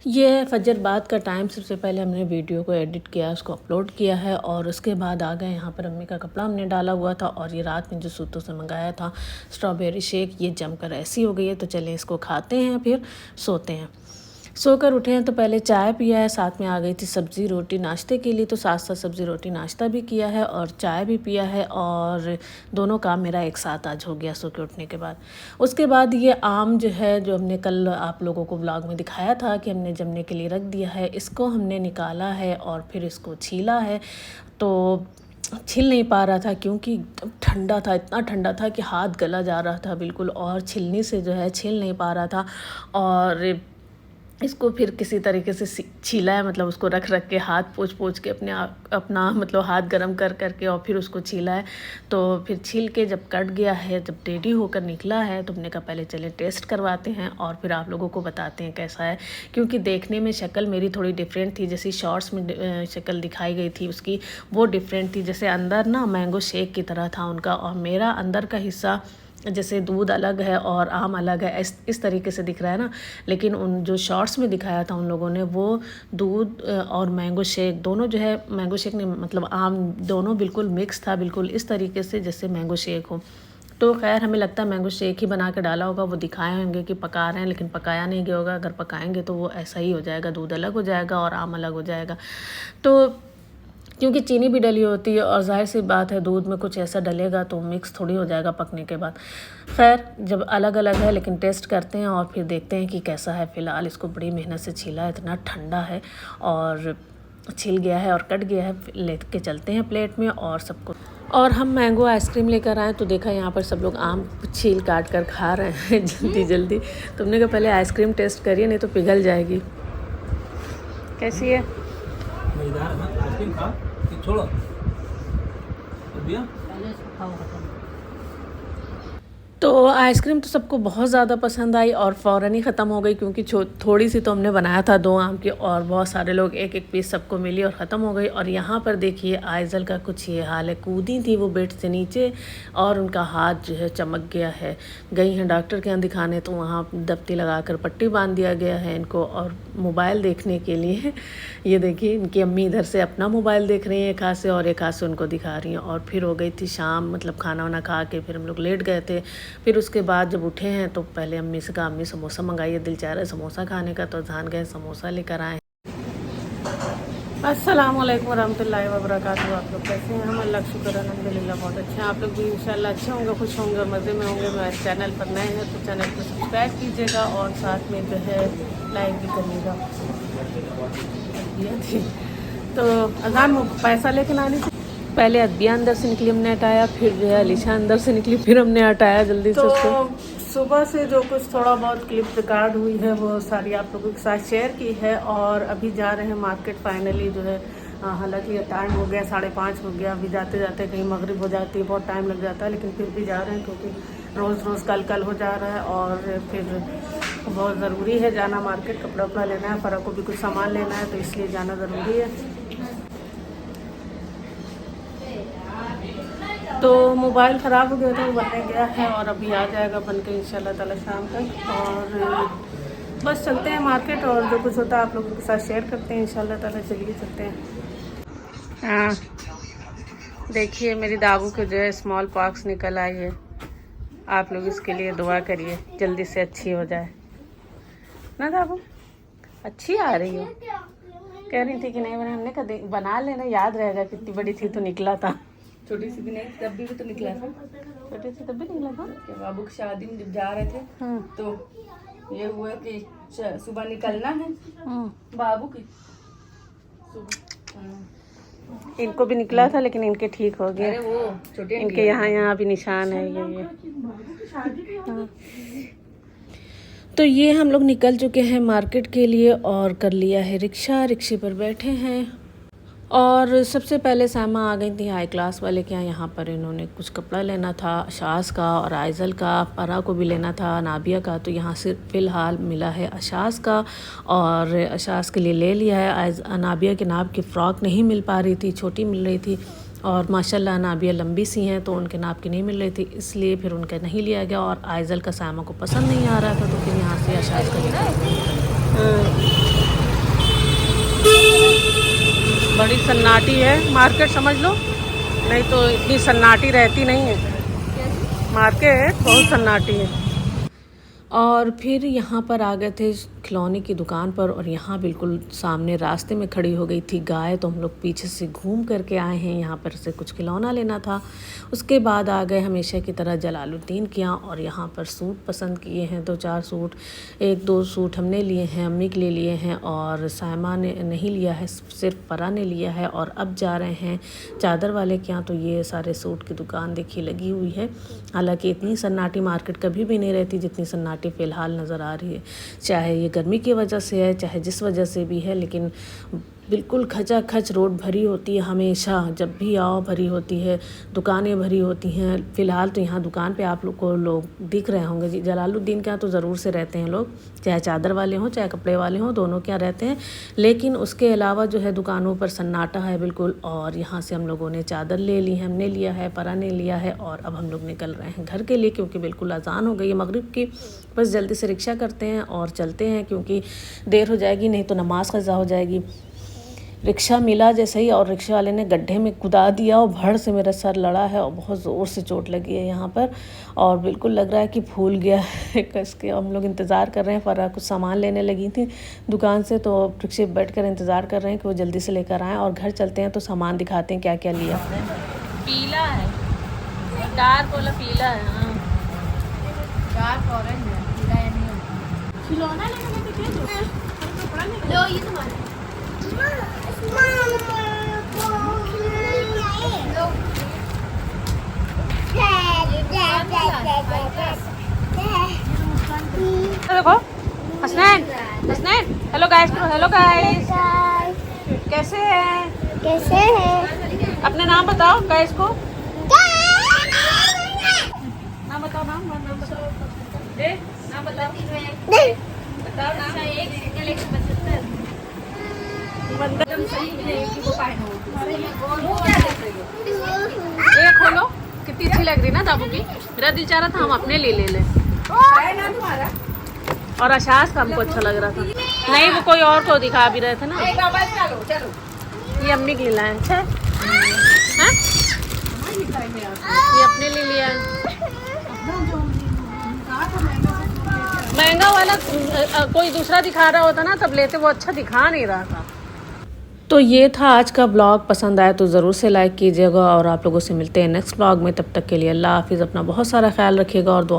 ये है फजर बाद का टाइम। सबसे पहले हमने वीडियो को एडिट किया, उसको अपलोड किया है और उसके बाद आ गए यहाँ पर। अम्मी का कपड़ा हमने डाला हुआ था और ये रात में जो सूतों से मंगाया था स्ट्रॉबेरी शेक, ये जमकर ऐसी हो गई है। तो चलें इसको खाते हैं फिर सोते हैं। सोकर उठे हैं तो पहले चाय पिया है, साथ में आ गई थी सब्ज़ी रोटी नाश्ते के लिए, तो साथ साथ सब्ज़ी रोटी नाश्ता भी किया है और चाय भी पिया है और दोनों काम मेरा एक साथ आज हो गया सो के उठने के बाद। उसके बाद ये आम जो है, जो हमने कल आप लोगों को ब्लॉग में दिखाया था कि हमने जमने के लिए रख दिया है, इसको हमने निकाला है और फिर इसको छीला है। तो छिल नहीं पा रहा था क्योंकि ठंडा था, इतना ठंडा था कि हाथ गला जा रहा था बिल्कुल, और छिलनी से जो है छिल नहीं पा रहा था। और इसको फिर किसी तरीके से छीला है, मतलब उसको रख के हाथ पोंछ के अपना मतलब हाथ गरम करके और फिर उसको छीला है। तो फिर छील के जब कट गया है, जब रेडी होकर निकला है, तो हमने कहा पहले चले टेस्ट करवाते हैं और फिर आप लोगों को बताते हैं कैसा है। क्योंकि देखने में शक्ल मेरी थोड़ी डिफरेंट थी, जैसे शॉर्ट्स में शक्ल दिखाई गई थी उसकी, वो डिफरेंट थी। जैसे अंदर ना मैंगो शेक की तरह था उनका, और मेरा अंदर का हिस्सा जैसे दूध अलग है और आम अलग है, इस तरीके से दिख रहा है ना। लेकिन उन जो शॉर्ट्स में दिखाया था उन लोगों ने, वो दूध और मैंगो शेक दोनों जो है, मैंगो शेक ने मतलब आम दोनों बिल्कुल मिक्स था, बिल्कुल इस तरीके से जैसे मैंगो शेक हो। तो खैर हमें लगता है मैंगो शेक ही बना के डाला होगा, वो दिखाए होंगे कि पका रहे हैं, लेकिन पकाया नहीं गया होगा। अगर पकाएंगे तो वो ऐसा ही हो जाएगा, दूध अलग हो जाएगा और आम अलग हो जाएगा। तो क्योंकि चीनी भी डली होती है और जाहिर सी बात है दूध में कुछ ऐसा डलेगा तो मिक्स थोड़ी हो जाएगा पकने के बाद। खैर जब अलग अलग है, लेकिन टेस्ट करते हैं और फिर देखते हैं कि कैसा है। फ़िलहाल इसको बड़ी मेहनत से छीला है, इतना ठंडा है और छिल गया है और कट गया है। लेके चलते हैं प्लेट में और सबको। और हम मैंगो आइसक्रीम लेकर आए तो देखा यहाँ पर सब लोग आम छील काट कर खा रहे हैं जल्दी जल्दी। तुमने कहा पहले आइसक्रीम टेस्ट करिए, नहीं तो पिघल जाएगी। कैसी है? छोड़ो तो आइसक्रीम तो सबको बहुत ज़्यादा पसंद आई और फ़ौरन ही ख़त्म हो गई, क्योंकि थोड़ी सी तो हमने बनाया था 2 आम की, और बहुत सारे लोग एक एक पीस सबको मिली और ख़त्म हो गई। और यहाँ पर देखिए आइज़ल का कुछ ये हाल है, कूदी थी वो बेड से नीचे और उनका हाथ जो है चमक गया है। गई हैं डॉक्टर के यहाँ दिखाने, तो वहाँ दफ्ती लगा कर पट्टी बांध दिया गया है इनको, और मोबाइल देखने के लिए ये देखिए इनकी अम्मी इधर से अपना मोबाइल देख रही हैं एक हाथ से और एक हाथ से उनको दिखा रही हैं। और फिर हो गई थी शाम, मतलब खाना वाना खा के फिर हम लोग लेट गए थे। फिर उसके बाद जब उठे हैं तो पहले अम्मी से कहा अम्मी समोसा मंगाइए, दिल चाह रहा है समोसा खाने का, तो ध्यान गए समोसा लेकर आए। अस्सलाम वालेकुम रहमतुल्लाहि व बरकातहू। आप लोग कैसे हैं? हम अल्लाह का शुक्र अल्हम्दुलिल्लाह बहुत अच्छे हैं। आप लोग भी इंशाल्लाह अच्छे होंगे, खुश होंगे, मज़े में होंगे। मेरे चैनल पर नए हैं तो चैनल को सब्सक्राइब कीजिएगा और साथ में जो है लाइक भी करिएगा। तो अजान पैसा लेकर आने से पहले अदबिया अंदर से निकली, हमने हटाया, फिर जो है अलीशा अंदर से निकली, फिर हमने हटाया जल्दी से उसको। सुबह से जो कुछ थोड़ा बहुत क्लिप रिकॉर्ड हुई है वो सारी आप लोगों के साथ शेयर की है। और अभी जा रहे हैं मार्केट फाइनली जो है। हालांकि ये टाइम हो गया 5:30 हो गया, अभी जाते जाते कहीं मगरिब हो जाती है, बहुत टाइम लग जाता है, लेकिन फिर भी जा रहे हैं क्योंकि रोज़ रोज़ कल हो जा रहा है। और फिर बहुत ज़रूरी है जाना मार्केट, कपड़ा उपड़ा लेना है, फ़र्क को भी कुछ सामान लेना है, तो इसलिए जाना ज़रूरी है। तो मोबाइल ख़राब हो गया था, वो बनने गया है और अभी आ जाएगा बन के इंशाल्लाह ताला शाम तक। और बस चलते हैं मार्केट और जो कुछ होता है आप लोगों के साथ शेयर करते हैं इंशाल्लाह ताला। चलिए चलते हैं। हाँ देखिए मेरी दाबू के जो है स्मॉल पॉक्स निकल आई है। आप लोग इसके लिए दुआ करिए जल्दी से अच्छी हो जाए ना। दाबू अच्छी आ रही हो, कह रही थी कि नहीं बना, हमने कहा बना लेना, याद रहेगा कितनी बड़ी थी तो निकला था। छोटी सी भी नहीं, तब भी तो निकला था। छोटी सी तब भी निकला था। बाबू की शादी में जब जा रहे थे तो ये हुआ कि सुबह निकलना है बाबू की सुबह। इनको भी निकला था लेकिन इनके ठीक हो गया। अरे वो छोटे इनके यहाँ भी निशान है ये। हाँ। तो ये हम लोग निकल चुके हैं मार्केट के लिए और कर लिया है रिक्शा, रिक्शे पर बैठे हैं। और सबसे पहले सामा आ गई थी हाई क्लास वाले के यहाँ पर। इन्होंने कुछ कपड़ा लेना था अशास का और आइज़ल का, परा को भी लेना था, नाबिया का। तो यहाँ से फ़िलहाल मिला है अशास का और अशास के लिए ले लिया है। नाबिया के नाप की फ़्रॉक नहीं मिल पा रही थी, छोटी मिल रही थी, और माशाल्लाह नाबिया लंबी सी हैं तो उनके नाप की नहीं मिल रही थी, इसलिए फिर उनका नहीं लिया गया। और आइज़ल का सामा को पसंद नहीं आ रहा था तो फिर यहाँ से अशास का लिया। बड़ी सन्नाटी है मार्केट, समझ लो, नहीं तो इतनी सन्नाटी रहती नहीं है मार्केट, बहुत सन्नाटी है। और फिर यहाँ पर आ गए थे खिलौने की दुकान पर, और यहाँ बिल्कुल सामने रास्ते में खड़ी हो गई थी गाय, तो हम लोग पीछे से घूम करके आए हैं, यहाँ पर से कुछ खिलौना लेना था। उसके बाद आ गए हमेशा की तरह जलालुद्दीन के यहाँ, और यहाँ पर सूट पसंद किए हैं, 2-4 सूट, 1-2 सूट हमने लिए हैं, अम्मी के लिए लिए हैं, और सायमा ने नहीं लिया है, सिर्फ परा ने लिया है। और अब जा रहे हैं चादर वाले के यहाँ, तो ये सारे सूट की दुकान देखिए लगी हुई है। हालांकि इतनी सन्नाटी मार्केट कभी भी नहीं रहती जितनी सन्नाटी फ़िलहाल नज़र आ रही है, चाहे ये गर्मी की वजह से है, चाहे जिस वजह से भी है, लेकिन बिल्कुल खचाखच रोड भरी होती है, हमेशा जब भी आओ भरी होती है, दुकानें भरी होती हैं। फ़िलहाल तो यहाँ दुकान पे आप लोग को लोग दिख रहे होंगे जी, जलालुद्दीन के यहाँ तो ज़रूर से रहते हैं लोग, चाहे चादर वाले हों चाहे कपड़े वाले हों, दोनों के यहाँ रहते हैं। लेकिन उसके अलावा जो है दुकानों पर सन्नाटा है बिल्कुल। और यहाँ से हम लोगों ने चादर ले ली है, हमने लिया है, परा ने लिया है, और अब हम लोग निकल रहे हैं घर के लिए, क्योंकि बिल्कुल अजान हो गई है मगरिब की। बस जल्दी से रिक्शा करते हैं और चलते हैं, क्योंकि देर हो जाएगी, नहीं तो नमाज क़ज़ा हो जाएगी। रिक्शा मिला जैसे ही, और रिक्शा वाले ने गड्ढे में कुदा दिया, और भड़ से मेरा सर लड़ा है, और बहुत ज़ोर से चोट लगी है यहाँ पर, और बिल्कुल लग रहा है कि फूल गया है कस के। हम लोग इंतज़ार कर रहे हैं, फरा कुछ सामान लेने लगी थी दुकान से, तो रिक्शे पर बैठ कर इंतज़ार कर रहे हैं कि वो जल्दी से लेकर आएँ, और घर चलते हैं तो सामान दिखाते हैं क्या क्या लिया। पीला है, डार्क वाला पीला है, हाँ डार्क ऑरेंज है, पीला या नहीं खिलौना लो, ये तुम्हारा देखो Hasnain, Hasnain hello guys, hello guys, कैसे हैं? कैसे है? अपने नाम बताओ गाइस को, नाम बताओ, नाम बताओ, नाम बताओ, बताओ नाम। ये खोलो, कितनी अच्छी लग रही ना दाबू की, मेरा दिल चाह रहा था हम अपने ले लें, और आशास का हमको अच्छा लग रहा था, नहीं वो कोई और को दिखा भी रहे थे ना। ये अम्मी के लिए लाए, अच्छा हाँ? ये अपने लिए लिया, महंगा वाला कोई दूसरा दिखा रहा होता ना तब लेते, वो अच्छा दिखा नहीं रहा था। तो ये था आज का ब्लॉग, पसंद आया तो ज़रूर से लाइक कीजिएगा, और आप लोगों से मिलते हैं नेक्स्ट ब्लॉग में। तब तक के लिए अल्लाह हाफिज़, अपना बहुत सारा ख्याल रखिएगा और दुआ